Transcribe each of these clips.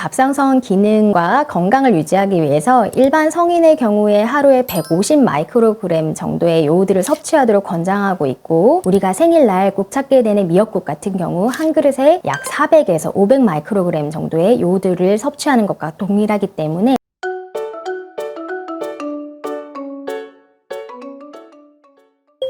갑상선 기능과 건강을 유지하기 위해서 일반 성인의 경우에 하루에 150 마이크로그램 정도의 요오드를 섭취하도록 권장하고 있고, 우리가 생일날 꼭 찾게 되는 미역국 같은 경우 한 그릇에 약 400에서 500 마이크로그램 정도의 요오드를 섭취하는 것과 동일하기 때문에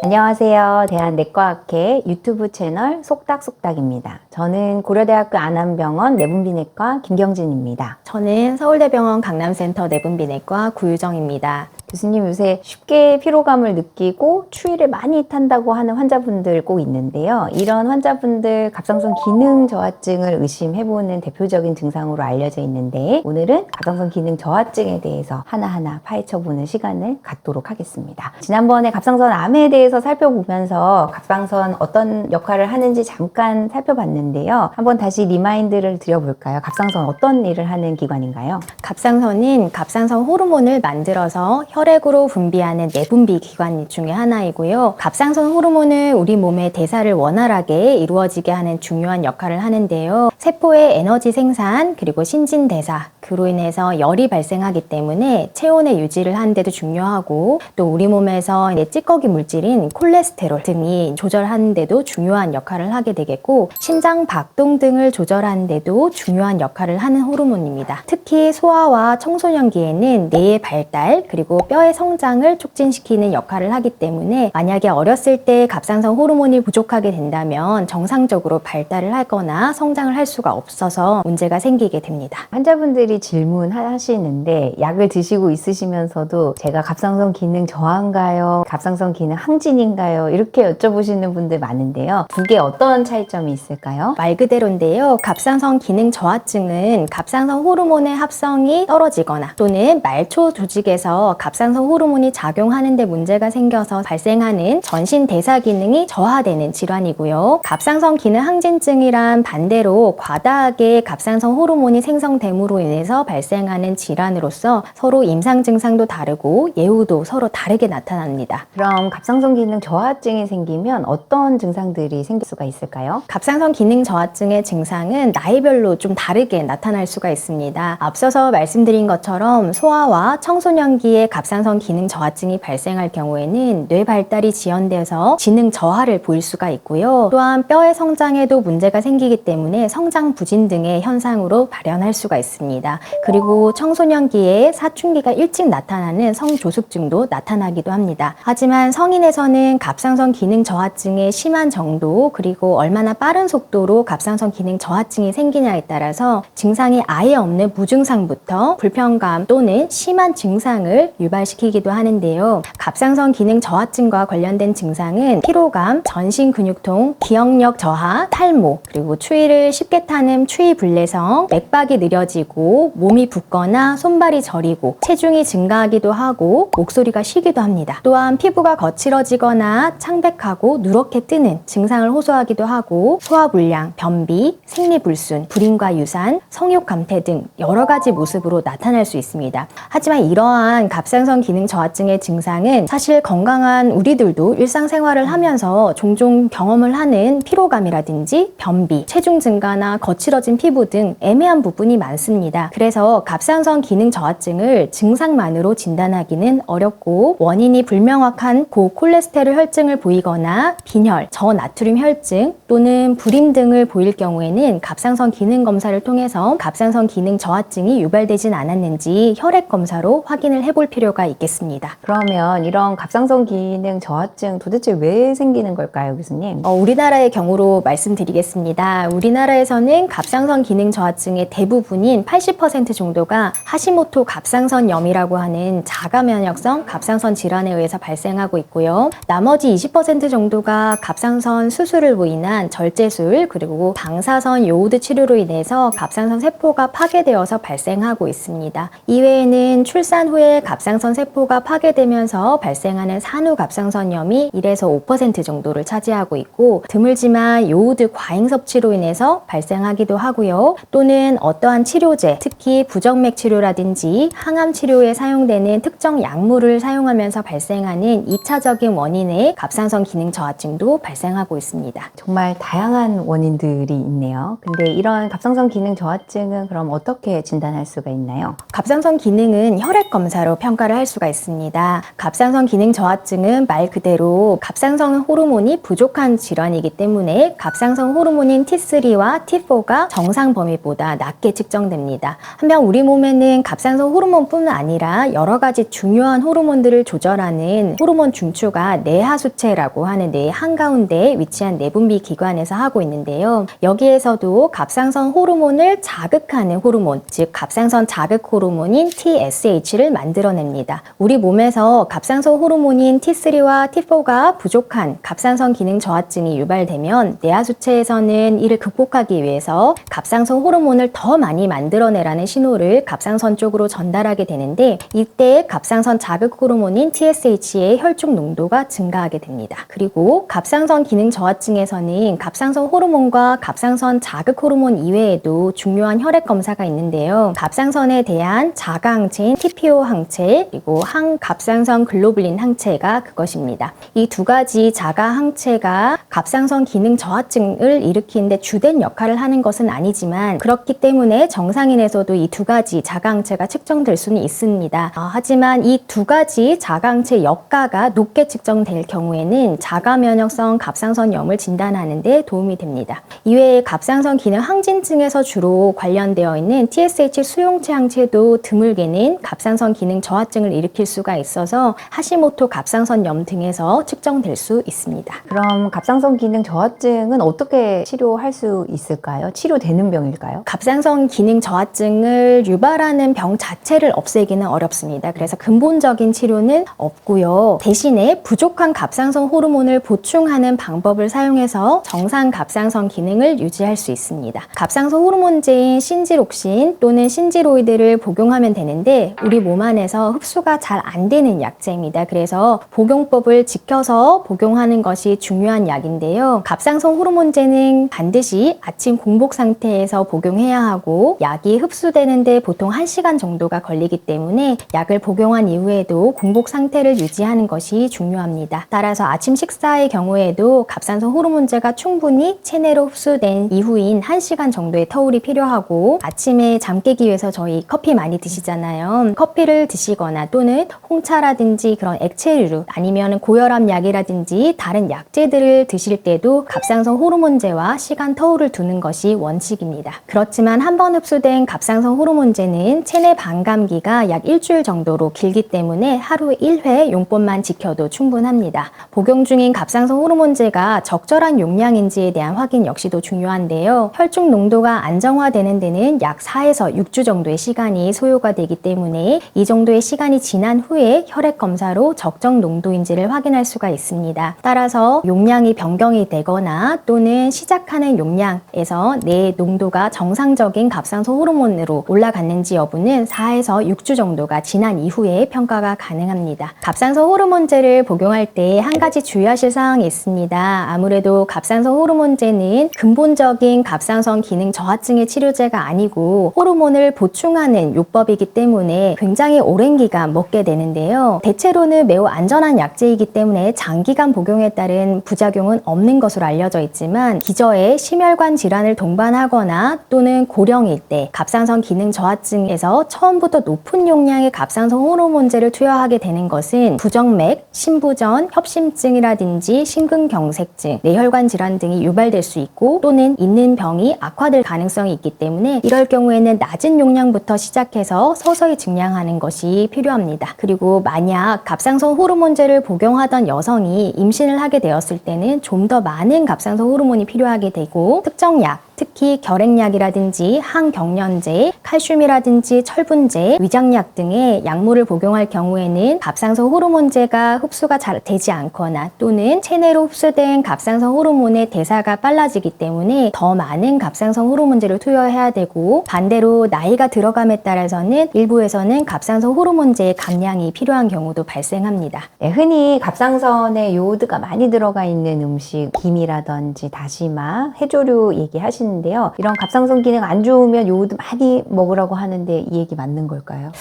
안녕하세요. 대한내과학회 유튜브 채널 속닥속닥입니다. 저는 고려대학교 안암병원 내분비내과 김경진입니다. 저는 서울대병원 강남센터 내분비내과 구유정입니다. 교수님, 요새 쉽게 피로감을 느끼고 추위를 많이 탄다고 하는 환자분들 꼭 있는데요. 이런 환자분들 갑상선 기능 저하증을 의심해보는 대표적인 증상으로 알려져 있는데, 오늘은 갑상선 기능 저하증에 대해서 하나하나 파헤쳐보는 시간을 갖도록 하겠습니다. 지난번에 갑상선 암에 대해서 살펴보면서 갑상선 어떤 역할을 하는지 잠깐 살펴봤는데요. 한번 다시 리마인드를 드려볼까요? 갑상선 어떤 일을 하는 기관인가요? 갑상선은 갑상선 호르몬을 만들어서 혈액으로 분비하는 내분비 기관 중에 하나이고요. 갑상선 호르몬은 우리 몸의 대사를 원활하게 이루어지게 하는 중요한 역할을 하는데요. 세포의 에너지 생산 그리고 신진대사, 그로 인해서 열이 발생하기 때문에 체온의 유지를 하는 데도 중요하고, 또 우리 몸에서 찌꺼기 물질인 콜레스테롤 등이 조절하는 데도 중요한 역할을 하게 되겠고, 심장 박동 등을 조절하는 데도 중요한 역할을 하는 호르몬입니다. 특히 소아와 청소년기에는 뇌의 발달 그리고 뼈의 성장을 촉진시키는 역할을 하기 때문에, 만약에 어렸을 때 갑상선 호르몬이 부족하게 된다면 정상적으로 발달을 하거나 성장을 할 수가 없어서 문제가 생기게 됩니다. 환자분들이 질문하시는데, 약을 드시고 있으시면서도 제가 갑상선 기능 저하인가요? 갑상선 기능 항진인가요? 이렇게 여쭤보시는 분들 많은데요. 두 개 어떤 차이점이 있을까요? 말 그대로인데요. 갑상선 기능 저하증은 갑상선 호르몬의 합성이 떨어지거나 또는 말초 조직에서 갑상선 호르몬이 작용하는 데 문제가 생겨서 발생하는 전신 대사 기능이 저하되는 질환이고요. 갑상선 기능 항진증이란 반대로 과다하게 갑상선 호르몬이 생성됨으로 인해서 발생하는 질환으로서 서로 임상 증상도 다르고 예후도 서로 다르게 나타납니다. 그럼 갑상선 기능 저하증이 생기면 어떤 증상들이 생길 수가 있을까요? 갑상선 기능 저하증의 증상은 나이별로 좀 다르게 나타날 수가 있습니다. 앞서서 말씀드린 것처럼 소아와 청소년기에 갑상선 기능 저하증이 발생할 경우에는 뇌 발달이 지연돼서 지능 저하를 보일 수가 있고요. 또한 뼈의 성장에도 문제가 생기기 때문에 성장 부진 등의 현상으로 발현할 수가 있습니다. 그리고 청소년기에 사춘기가 일찍 나타나는 성조숙증도 나타나기도 합니다. 하지만 성인에서는 갑상선 기능 저하증의 심한 정도 그리고 얼마나 빠른 속도로 갑상선 기능 저하증이 생기냐에 따라서 증상이 아예 없는 무증상부터 불편감 또는 심한 증상을 유발시키기도 하는데요. 갑상선 기능 저하증과 관련된 증상은 피로감, 전신 근육통, 기억력 저하, 탈모, 그리고 추위를 쉽게 타는 추위불내성, 맥박이 느려지고 몸이 붓거나 손발이 저리고 체중이 증가하기도 하고 목소리가 쉬기도 합니다. 또한 피부가 거칠어지거나 창백하고 누렇게 뜨는 증상을 호소하기도 하고, 소화불량, 변비, 생리불순, 불임과 유산, 성욕 감퇴 등 여러 가지 모습으로 나타날 수 있습니다. 하지만 이러한 갑상선 기능 저하증의 증상은 사실 건강한 우리들도 일상생활을 하면서 종종 경험을 하는 피로감이라든지 변비, 체중 증가나 거칠어진 피부 등 애매한 부분이 많습니다. 그래서 갑상선 기능 저하증을 증상만으로 진단하기는 어렵고, 원인이 불명확한 고콜레스테롤 혈증을 보이거나 빈혈, 저나트륨 혈증 또는 불임 등을 보일 경우에는 갑상선 기능 검사를 통해서 갑상선 기능 저하증이 유발되진 않았는지 혈액 검사로 확인을 해볼 필요가 있겠습니다. 그러면 이런 갑상선 기능 저하증 도대체 왜 생기는 걸까요, 교수님? 우리나라의 경우로 말씀드리겠습니다. 우리나라에서는 갑상선 기능 저하증의 대부분인 80% 정도가 하시모토 갑상선염이라고 하는 자가면역성 갑상선 질환에 의해서 발생하고 있고요. 나머지 20% 정도가 갑상선 수술로 인한 절제술 그리고 방사선 요오드 치료로 인해서 갑상선 세포가 파괴되어서 발생하고 있습니다. 이외에는 출산 후에 갑상선 세포가 파괴되면서 발생하는 산후 갑상선염이 1에서 5% 정도를 차지하고 있고, 드물지만 요오드 과잉 섭취로 인해서 발생하기도 하고요. 또는 어떠한 치료제, 특히 특히 부정맥 치료라든지 항암 치료에 사용되는 특정 약물을 사용하면서 발생하는 2차적인 원인의 갑상선 기능 저하증도 발생하고 있습니다. 정말 다양한 원인들이 있네요. 근데 이런 갑상선 기능 저하증은 그럼 어떻게 진단할 수가 있나요? 갑상선 기능은 혈액 검사로 평가를 할 수가 있습니다. 갑상선 기능 저하증은 말 그대로 갑상선 호르몬이 부족한 질환이기 때문에 갑상선 호르몬인 T3와 T4가 정상 범위보다 낮게 측정됩니다. 한편 우리 몸에는 갑상선 호르몬뿐 아니라 여러 가지 중요한 호르몬들을 조절하는 호르몬 중추가 내하수체라고 하는 뇌 한가운데에 위치한 내분비 기관에서 하고 있는데요. 여기에서도 갑상선 호르몬을 자극하는 호르몬, 즉 갑상선 자극 호르몬인 TSH를 만들어냅니다. 우리 몸에서 갑상선 호르몬인 T3와 T4가 부족한 갑상선 기능 저하증이 유발되면 내하수체에서는 이를 극복하기 위해서 갑상선 호르몬을 더 많이 만들어내라는 신호를 갑상선 쪽으로 전달하게 되는데, 이때 갑상선 자극 호르몬인 TSH의 혈중 농도가 증가하게 됩니다. 그리고 갑상선 기능 저하증에서는 갑상선 호르몬과 갑상선 자극 호르몬 이외에도 중요한 혈액 검사가 있는데요. 갑상선에 대한 자가 항체인 TPO 항체, 그리고 항갑상선 글로불린 항체가 그것입니다. 이 두 가지 자가 항체가 갑상선 기능 저하증을 일으키는데 주된 역할을 하는 것은 아니지만, 그렇기 때문에 정상인에서도 이 두 가지 자가 항체가 측정될 수는 있습니다. 하지만 이 두 가지 자가 항체 역가가 높게 측정될 경우에는 자가 면역성 갑상선염을 진단하는 데 도움이 됩니다. 이외에 갑상선 기능 항진증에서 주로 관련되어 있는 TSH 수용체 항체도 드물게는 갑상선 기능 저하증을 일으킬 수가 있어서 하시모토 갑상선염 등에서 측정될 수 있습니다. 그럼 갑상선 기능 저하증은 어떻게 치료할 수 있을까요? 치료되는 병일까요? 갑상선 기능 저하증을 유발하는 병 자체를 없애기는 어렵습니다. 그래서 근본적인 치료는 없고요. 대신에 부족한 갑상선 호르몬을 보충하는 방법을 사용해서 정상 갑상선 기능을 유지할 수 있습니다. 갑상선 호르몬제인 신지록신 또는 신지로이드를 복용하면 되는데, 우리 몸 안에서 흡수가 잘 안 되는 약제입니다. 그래서 복용법을 지켜서 복용하는 것이 중요한 약인데요. 갑상선 호르몬제는 반드시 아침 공복 상태에서 복용해야 하고, 약이 흡수되는데 보통 1시간 정도가 걸리기 때문에 약을 복용한 이후에도 공복 상태를 유지하는 것이 중요합니다. 따라서 아침 식사의 경우에도 갑상선 호르몬제가 충분히 체내로 흡수된 이후인 1시간 정도의 터울이 필요하고, 아침에 잠 깨기 위해서 저희 커피 많이 드시잖아요. 커피를 드시거나 또는 홍차라든지 그런 액체류, 아니면 고혈압 약이라든지 다른 약제들을 드실 때도 갑상선 호르몬제와 시간 터울을 두는 것이 원칙입니다. 그렇지만 한 번 흡수된 갑상선 호르몬제는 체내 반감기가 약 일주일 정도로 길기 때문에 하루 1회 용법만 지켜도 충분합니다. 복용 중인 갑상선 호르몬제가 적절한 용량인지에 대한 확인 역시도 중요한데요. 혈중 농도가 안정화되는 데는 약 4에서 6주 정도의 시간이 소요가 되기 때문에 이 정도의 시간이 지난 후에 혈액 검사로 적정 농도인지를 확인할 수가 있습니다. 따라서 용량이 변경이 되거나 또는 시작하는 용량에서 내 농도가 정상적인 갑상선 호르몬으로 올라갔는지 여부는 4에서 6주 정도가 지난 이후에 평가가 가능합니다. 갑상선 호르몬제를 복용할 때 한 가지 주의하실 사항이 있습니다. 아무래도 갑상선 호르몬제는 근본적인 갑상선 기능 저하증의 치료제가 아니고 호르몬을 보충하는 요법이기 때문에 굉장히 오랜 기간 먹게 되는데요. 대체로는 매우 안전한 약제이기 때문에 장기간 복용에 따른 부작용은 없는 것으로 알려져 있지만, 기저에 심혈관 질환을 동반하거나 또는 고령일 때 갑상선 기능 저하증에서 처음부터 높은 용량의 갑상선 호르몬제를 투여하게 되는 것은 부정맥, 심부전, 협심증이라든지 심근경색증, 뇌혈관 질환 등이 유발될 수 있고, 또는 있는 병이 악화될 가능성이 있기 때문에 이럴 경우에는 낮은 용량부터 시작해서 서서히 증량하는 것이 필요합니다. 그리고 만약 갑상선 호르몬제를 복용하던 여성이 임신을 하게 되었을 때는 좀 더 많은 갑상선 호르몬이 필요하게 되고, 특정 약, 특히 결핵약이라든지 항경련제, 칼슘이라든지 철분제, 위장약 등의 약물을 복용할 경우에는 갑상선 호르몬제가 흡수가 잘 되지 않거나 또는 체내로 흡수된 갑상선 호르몬의 대사가 빨라지기 때문에 더 많은 갑상선 호르몬제를 투여해야 되고, 반대로 나이가 들어감에 따라서는 일부에서는 갑상선 호르몬제의 감량이 필요한 경우도 발생합니다. 네, 흔히 갑상선에 요오드가 많이 들어가 있는 음식, 김이라든지 다시마, 해조류 얘기하시는 하시는데요. 이런 갑상선 기능 안 좋으면 요오드 많이 먹으라고 하는데 이 얘기 맞는 걸까요?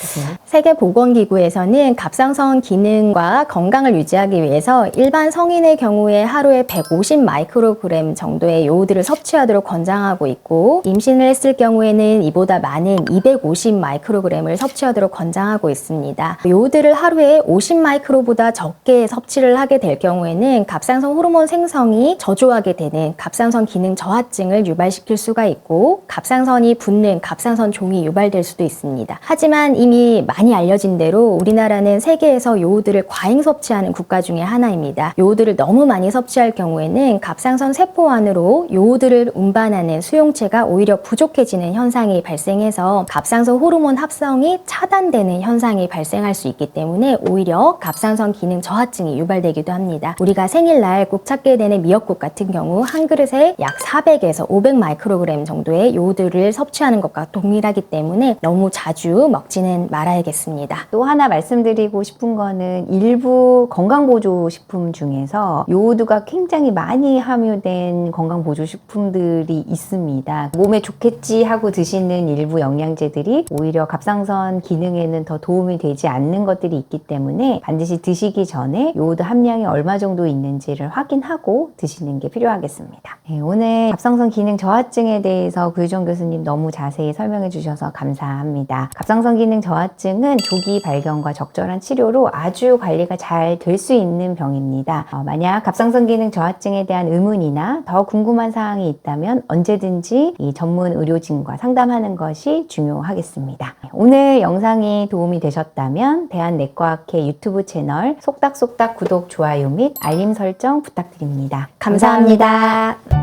세계보건기구에서는 갑상선 기능과 건강을 유지하기 위해서 일반 성인의 경우에 하루에 150 마이크로그램 정도의 요오드를 섭취하도록 권장하고 있고, 임신을 했을 경우에는 이보다 많은 250 마이크로그램을 섭취하도록 권장하고 있습니다. 요오드를 하루에 50 마이크로보다 적게 섭취를 하게 될 경우에는 갑상선 호르몬 생성이 저조하게 되는 갑상선 기능 저하증을 유발시킬 수가 있고, 갑상선이 붓는 갑상선 종이 유발될 수도 있습니다. 하지만 이미 많이 알려진 대로 우리나라는 세계에서 요오드를 과잉 섭취하는 국가 중에 하나입니다. 요오드를 너무 많이 섭취할 경우에는 갑상선 세포 안으로 요오드를 운반하는 수용체가 오히려 부족해지는 현상이 발생해서 갑상선 호르몬 합성이 차단되는 현상이 발생할 수 있기 때문에 오히려 갑상선 기능 저하증이 유발되기도 합니다. 우리가 생일날 꼭 찾게 되는 미역국 같은 경우 한 그릇에 약 400에서 500 마이크로그램 정도의 요오드를 섭취하는 것과 동일하기 때문에 너무 자주 먹지는 말아야겠습니다. 또 하나 말씀드리고 싶은 거는 일부 건강보조식품 중에서 요오드가 굉장히 많이 함유된 건강보조식품들이 있습니다. 몸에 좋겠지 하고 드시는 일부 영양제들이 오히려 갑상선 기능에는 더 도움이 되지 않는 것들이 있기 때문에 반드시 드시기 전에 요오드 함량이 얼마 정도 있는지를 확인하고 드시는 게 필요하겠습니다. 네, 오늘 갑상선 기능 저하증에 대해서 구유정 교수님 너무 자세히 설명해 주셔서 감사합니다. 갑상선 기능 저하증은 조기 발견과 적절한 치료로 아주 관리가 잘 될 수 있는 병입니다. 만약 갑상선 기능 저하증에 대한 의문이나 더 궁금한 사항이 있다면 언제든지 이 전문 의료진과 상담하는 것이 중요하겠습니다. 오늘 영상이 도움이 되셨다면 대한내과학회 유튜브 채널 속닥속닥 구독, 좋아요 및 알림 설정 부탁드립니다. 감사합니다.